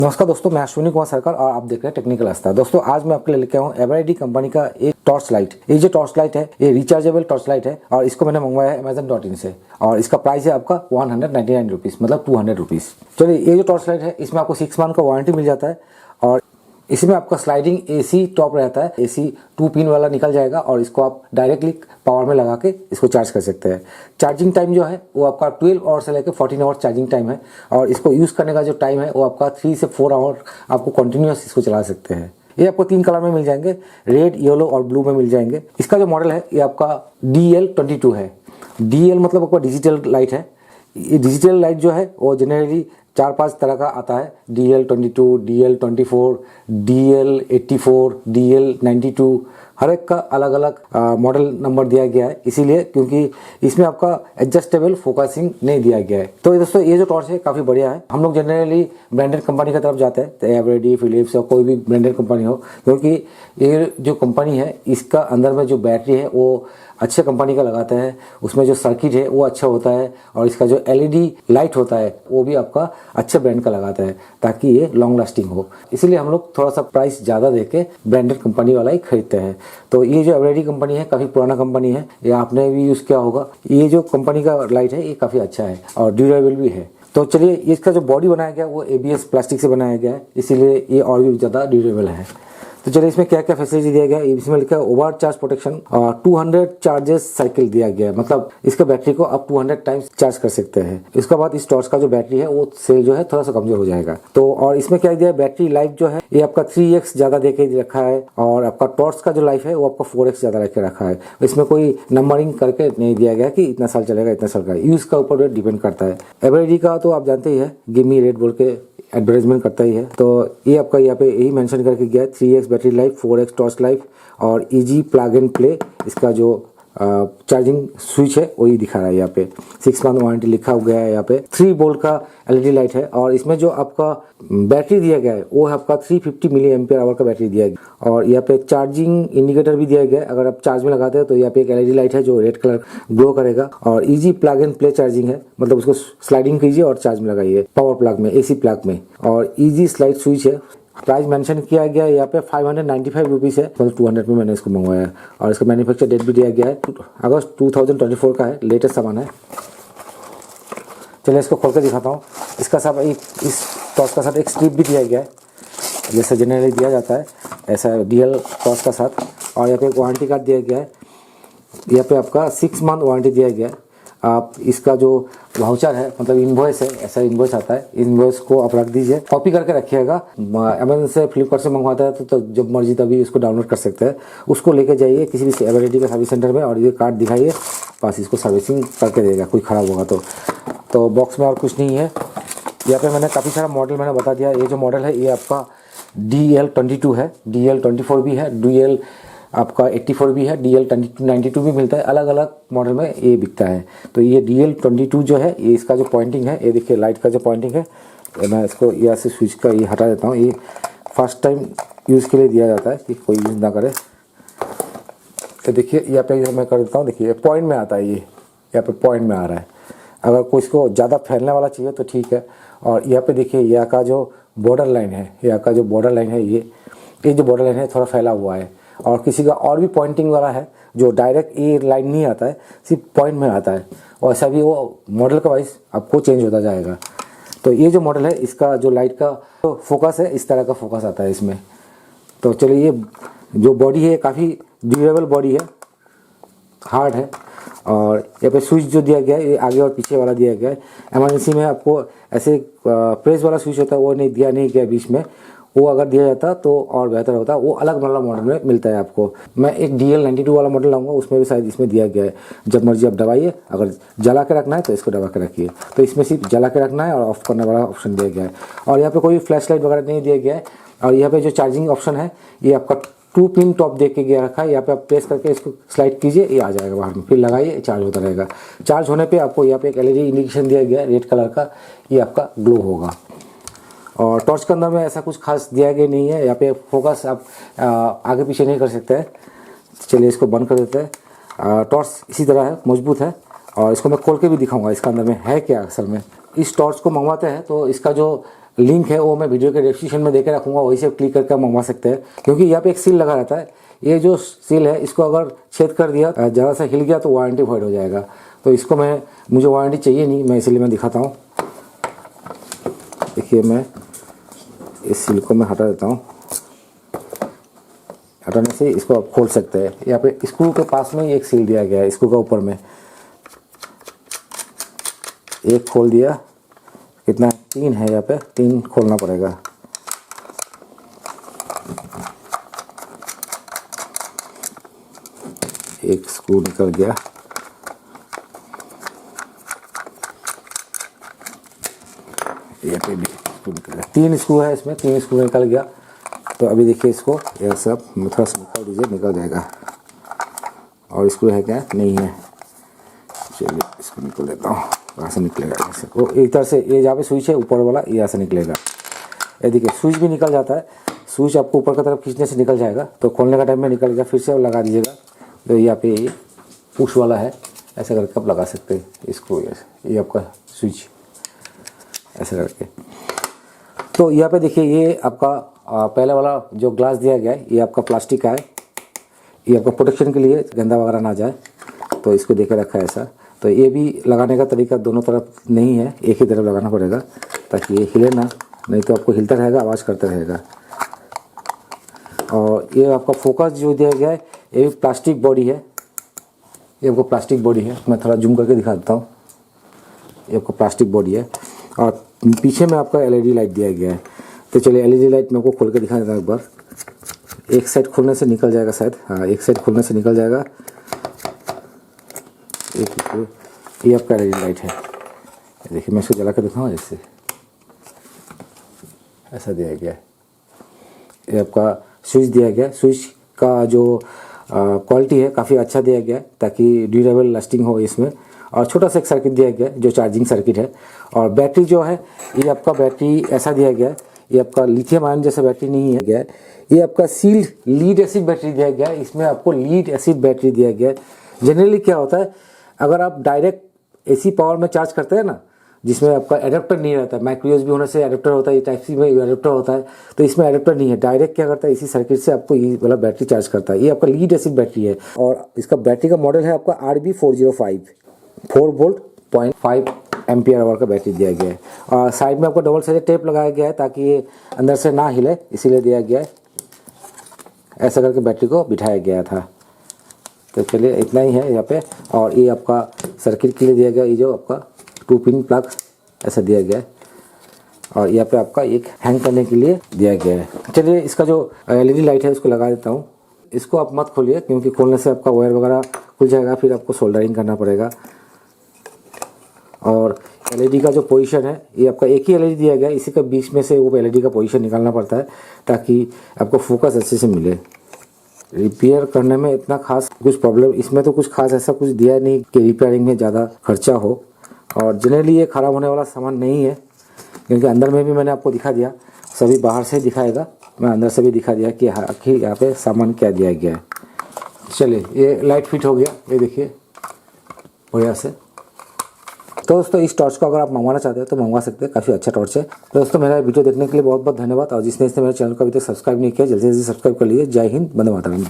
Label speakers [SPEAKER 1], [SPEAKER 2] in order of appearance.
[SPEAKER 1] नमस्कार दोस्तों, मैं अश्विनी कुमार सरकार और आप देख रहे हैं टेक्निकल आस्था। दोस्तों आज मैं आपके लिए लेके आया हूँ एवरेडी कंपनी का एक टॉर्च लाइट। ये जो टॉर्च लाइट है ये रिचार्जेबल टॉर्च लाइट है और इसको मैंने मंगवाया है Amazon.in से और इसका प्राइस है आपका 199 रुपीज़, मतलब 200 रुपीज़। चलिए, ये जो टॉर्च लाइट है इसमें आपको 6 मंथ का वारंटी मिल जाता है और इसमें आपका स्लाइडिंग एसी टॉप रहता है। एसी 2 पिन वाला निकल जाएगा और इसको आप डायरेक्टली पावर में लगा के इसको चार्ज कर सकते हैं। चार्जिंग टाइम जो है वो आपका 12 आवर से लेकर 14 आवर चार्जिंग टाइम है और इसको यूज़ करने का जो टाइम है वो आपका 3 से 4 आवर आपको कंटिन्यूस इसको चला सकते हैं। ये आपको 3 कलर में मिल जाएंगे, रेड, येलो और ब्लू में मिल जाएंगे। इसका जो मॉडल है ये आपका DL22 है। DL मतलब आपका डिजिटल लाइट है। ये डिजिटल लाइट जो है वो जनरली 4-5 तरह का आता है। DL22, DL24, DL84, DL92, हर एक का अलग अलग मॉडल नंबर दिया गया है, इसीलिए क्योंकि इसमें आपका एडजस्टेबल फोकसिंग नहीं दिया गया है। तो दोस्तों ये जो टॉर्च है काफ़ी बढ़िया है। हम लोग जनरली ब्रांडेड कंपनी की तरफ जाते हैं, तो एवरेडी, फिलिप्स या कोई भी ब्रांडेड कंपनी हो, क्योंकि ये जो कंपनी है इसका अंदर में जो बैटरी है वो अच्छे कंपनी का लगाते हैं, उसमें जो सर्किट है वो अच्छा होता है और इसका जो LED लाइट होता है वो भी आपका अच्छे ब्रांड का लगाता है ताकि ये लॉन्ग लास्टिंग हो। इसीलिए हम लोग थोड़ा सा प्राइस ज़्यादा देके ब्रांडेड कंपनी वाला ही खरीदते हैं। तो ये जो एवरेडी कंपनी है काफ़ी पुराना कंपनी है, ये आपने भी यूज़ किया होगा। ये जो कंपनी का लाइट है ये काफ़ी अच्छा है और ड्यूरेबल भी है। तो चलिए, इसका जो बॉडी बनाया गया वो ABS प्लास्टिक से बनाया गया है, इसीलिए ये और भी ज़्यादा ड्यूरेबल है। तो चलिए, इसमें क्या क्या फैसिलिटी दिया गया है। इसमें लिखा है ओवर चार्ज प्रोटेक्शन और 200 चार्जेस साइकिल दिया गया है, मतलब इसका बैटरी को आप 200 टाइम्स चार्ज कर सकते हैं। इसके बाद इस टॉर्च का जो बैटरी है वो सेल जो है थोड़ा सा कमजोर हो जाएगा। तो और इसमें क्या दिया है, बैटरी लाइफ जो है ये आपका 3x ज्यादा देके रखा है और आपका टॉर्च का जो लाइफ है वो आपका 4x ज्यादा रखे रखा है। इसमें कोई नंबरिंग करके नहीं दिया गया कि इतना साल चलेगा, इतना साल का। यूज का ऊपर डिपेंड करता है। एवरेडी का तो आप जानते ही है, गिव मी रेट बोल के एडवर्टाइजमेंट करता ही है। तो ये आपका यहाँ पे यही मेंशन करके गया है, 3x battery life, 4x torch life और इजी प्लग एंड प्ले। इसका जो चार्जिंग स्विच है वही दिखा रहा है यहाँ पे। 6 मंथ वारंटी लिखा गया है यहाँ पे। 3 वोल्ट का LED लाइट है और इसमें जो आपका बैटरी दिया गया है वो है आपका 350 मिली एम्पियर आवर का बैटरी दिया गया और यहाँ पे चार्जिंग इंडिकेटर भी दिया गया है। अगर आप चार्ज में लगाते हो तो यहाँ पे एक LED लाइट है जो रेड कलर ग्लो करेगा और easy plug and play charging है, मतलब उसको स्लाइडिंग कीजिए और चार्ज में लगाइए पावर प्लग में, AC प्लग में। और इजी स्लाइड स्विच है। प्राइस मेंशन किया गया है यहाँ पे 595 रुपीज़ है, मतलब 200 में मैंने इसको मंगवाया है और इसका मैन्युफैक्चर डेट भी दिया गया है अगस्त 2024 का है, लेटेस्ट सामान है। चलिए इसको खोल के दिखाता हूँ। इसका साथ इस टॉर्च का साथ एक स्ट्रिप भी दिया गया है, जैसे जनरली दिया जाता है ऐसा DL टॉर्च का साथ। और यहाँ पे एक वारंटी कार्ड दिया गया है। यहाँ पे आपका 6 मंथ वारंटी दिया गया है। आप इसका जो वाउचर है, मतलब इनवॉइस है, ऐसा इनवॉइस आता है, इनवॉइस को आप रख दीजिए, कॉपी करके रखिएगा। अमेजन से, फ्लिपकार्ट से मंगवाता है तो जब मर्जी तभी उसको डाउनलोड कर सकते हैं। उसको लेके जाइए किसी भी एवरेडी का सर्विस सेंटर में और ये कार्ड दिखाइए, बस इसको सर्विसिंग करके देगा कोई ख़राब होगा तो बॉक्स में और कुछ नहीं है। यहाँ पे मैंने काफ़ी सारा मॉडल मैंने बता दिया। ये जो मॉडल है ये आपका DL22 है, DL24 भी है, DL आपका 84 भी है, DL92 भी मिलता है। अलग अलग मॉडल में ये बिकता है। तो ये DL22 जो है ये इसका जो पॉइंटिंग है, ये देखिए लाइट का जो पॉइंटिंग है, मैं इसको यहाँ से स्विच का ये हटा देता हूँ। ये फर्स्ट टाइम यूज़ के लिए दिया जाता है कि कोई यूज़ ना करे। तो देखिए यहाँ पे मैं कर देता हूँ, देखिए पॉइंट में आता है, ये यहाँ पे पॉइंट में आ रहा है। अगर कोई इसको ज़्यादा फैलने वाला चाहिए तो ठीक है। और यहाँ पे देखिए यहाँ का जो बॉर्डर लाइन है, यहाँ का जो बॉर्डर लाइन है, ये जो बॉर्डर लाइन है थोड़ा फैला हुआ है। और किसी का और भी पॉइंटिंग वाला है जो डायरेक्ट ये लाइन नहीं आता है, सिर्फ पॉइंट में आता है, और ऐसा भी वो मॉडल का वाइज आपको चेंज होता जाएगा। तो ये जो मॉडल है इसका जो लाइट का तो फोकस है, इस तरह का फोकस आता है इसमें। तो चलिए, ये जो बॉडी है काफ़ी ड्यूरेबल बॉडी है, हार्ड है। और यहाँ पे स्विच जो दिया गया है ये आगे और पीछे वाला दिया गया है। एमरजेंसी में आपको ऐसे प्रेस वाला स्विच होता है वो नहीं गया बीच में, वो अगर दिया जाता तो और बेहतर होता। वो अलग वाला मॉडल में मिलता है आपको। मैं एक DL92 वाला मॉडल लाऊंगा, उसमें भी शायद इसमें दिया गया है। जब मर्जी आप दबाइए, अगर जला के रखना है तो इसको दबा के रखिए। तो इसमें सिर्फ जला के रखना है और ऑफ करने वाला ऑप्शन दिया गया है। और यहाँ पे कोई फ्लैश लाइट वगैरह नहीं दिया गया है। और यहाँ पे जो चार्जिंग ऑप्शन है ये आपका 2 पिन टॉप दे के गया रखा है। यहाँ पे आप प्रेस करके इसको स्लाइड कीजिए, ये आ जाएगा बाहर में, फिर लगाइए, चार्ज होता रहेगा। चार्ज होने पे आपको यहाँ पे एक LED इंडिकेशन दिया गया है रेड कलर का, ये आपका ग्लो होगा। और टॉर्च के अंदर में ऐसा कुछ खास दिया गया नहीं है। यहाँ पे फोकस आप आगे पीछे नहीं कर सकते हैं। चलिए इसको बंद कर देते हैं। टॉर्च इसी तरह है, मजबूत है और इसको मैं खोल के भी दिखाऊंगा इसके अंदर में है क्या असल में। इस टॉर्च को मंगवाते हैं तो इसका जो लिंक है वो मैं वीडियो के डिस्क्रिप्शन में देके रखूँगा, वहीं से क्लिक करके मंगवा सकते हैं। क्योंकि यहाँ पे एक सील लगा रहता है, ये जो सील है इसको अगर छेद कर दिया, ज़रा सा हिल गया तो वारंटी वॉइड हो जाएगा। तो इसको मुझे वारंटी चाहिए नहीं, मैं इसलिए मैं दिखाता हूँ। देखिए मैं इस सील को मैं हटा देता हूँ। हटाने से इसको आप खोल सकते हैं। यहाँ पे स्क्रू के पास में ही एक सील दिया गया है, स्क्रू का ऊपर में एक खोल दिया। कितना 3 है, यहाँ पे 3 खोलना पड़ेगा। एक स्क्रू निकल गया, यहाँ पे भी स्क्रू निकल गया। 3 स्क्रू है इसमें, 3 स्क्रू निकल गया। तो अभी देखिए इसको यह सब थोड़ा सा निकाल दीजिए, निकल जाएगा। और स्क्रू है क्या? नहीं है। चलिए इसको निकल देता हूँ। कहाँ से निकलेगा? ऐसे वो एक तरह से ये जहाँ पे स्विच है ऊपर वाला, ये यहाँ से निकलेगा। ये देखिए स्विच भी निकल जाता है। स्विच आपको ऊपर की तरफ खींचने से निकल जाएगा, तो खोलने का टाइम में निकल गया। फिर से लगा दीजिएगा। तो यहाँ पे पुश वाला है, ऐसे करके आप लगा सकते हैं इसको। ये आपका स्विच ऐसे करके। तो यहाँ पे देखिए ये आपका पहले वाला जो ग्लास दिया गया है, ये आपका प्लास्टिक का है। ये आपका प्रोटेक्शन के लिए, गंदा वगैरह ना जाए, तो इसको देके रखा है ऐसा। तो ये भी लगाने का तरीका दोनों तरफ नहीं है, एक ही तरफ लगाना पड़ेगा ताकि ये हिले ना, नहीं तो आपको हिलता रहेगा, आवाज़ करता रहेगा। और ये आपका फोकस जो दिया गया है, ये भी प्लास्टिक बॉडी है। ये आपको प्लास्टिक बॉडी है, मैं थोड़ा जूम करके दिखा देता हूँ। ये आपको प्लास्टिक बॉडी है और पीछे में आपका एलईडी लाइट दिया गया है। तो चलिए एलईडी लाइट मेरे को खोल के दिखा देता हूँ एक बार। एक साइड खोलने से निकल जाएगा शायद, हाँ एक साइड खोलने से निकल जाएगा। ये आपका एलईडी लाइट है। देखिए मैं इसको जला के दिखाऊँ, ऐसे ऐसा दिया गया है। ये आपका स्विच दिया गया है। स्विच का जो क्वालिटी है काफ़ी अच्छा दिया गया है ताकि ड्यूरेबल लास्टिंग हो इसमें। और छोटा सा एक सर्किट दिया गया है जो चार्जिंग सर्किट है। और बैटरी जो है, ये आपका बैटरी ऐसा दिया गया है, ये आपका लिथियम आयन जैसा बैटरी नहीं है गया है। ये आपका सील्ड लीड एसिड बैटरी दिया गया है। इसमें आपको लीड एसिड बैटरी दिया गया है। जनरली क्या होता है, अगर आप डायरेक्ट एसी पावर में चार्ज करते हैं ना, जिसमें आपका एडेप्टर नहीं रहता, माइक्रो यूएसबी होने से एडेप्टर होता है, ये टाइप सी में एडेप्टर होता है, तो इसमें एडेप्टर नहीं है। डायरेक्ट क्या करता है, इसी सर्किट से आपको ये वाला बैटरी चार्ज करता है। ये आपका लीड एसिड बैटरी है। और इसका बैटरी का मॉडल है आपका RB405, 4 वोल्ट 0.5 एम्पियर आवर का बैटरी दिया गया है। और साइड में आपको डबल साइड टेप लगाया गया है ताकि ये अंदर से ना हिले, इसीलिए दिया गया है। ऐसा करके बैटरी को बिठाया गया था। तो चलिए इतना ही है यहाँ पे। और ये आपका सर्किट के लिए दिया गया, ये जो आपका 2 पिन प्लग ऐसा दिया गया है। और यहाँ पे आपका एक हैंग करने के लिए दिया गया है। चलिए इसका जो एलईडी लाइट है उसको लगा देता हूँ। इसको आप मत खोलिए क्योंकि खोलने से आपका वायर वगैरह खुल जाएगा, फिर आपको सोल्डरिंग करना पड़ेगा। और एलईडी का जो पोजीशन है, ये आपका एक ही एलईडी दिया गया है, इसी के बीच में से वो एलईडी का पोजीशन निकालना पड़ता है ताकि आपको फोकस अच्छे से मिले। रिपेयर करने में इतना खास कुछ प्रॉब्लम इसमें तो कुछ खास ऐसा कुछ दिया नहीं कि रिपेयरिंग में ज़्यादा खर्चा हो। और जनरली ये ख़राब होने वाला सामान नहीं है, क्योंकि अंदर में भी मैंने आपको दिखा दिया, सभी बाहर से दिखाएगा, मैं अंदर से भी दिखा दिया कि आखिर यहाँ पे सामान क्या दिया गया है। चलिए ये लाइट फिट हो गया, ये देखिए बढ़िया से। तो दोस्तों इस टॉर्च को अगर आप मंगवाना चाहते हैं तो मंगवा सकते हैं, काफ़ी अच्छा टॉर्च है। तो दोस्तों मेरा वीडियो देखने के लिए बहुत बहुत धन्यवाद। और जिसने मेरे चैनल को अभी तक सब्सक्राइब नहीं किया, जल्दी से सब्सक्राइब कर लीजिए। जय हिंद, वंदे मातरम।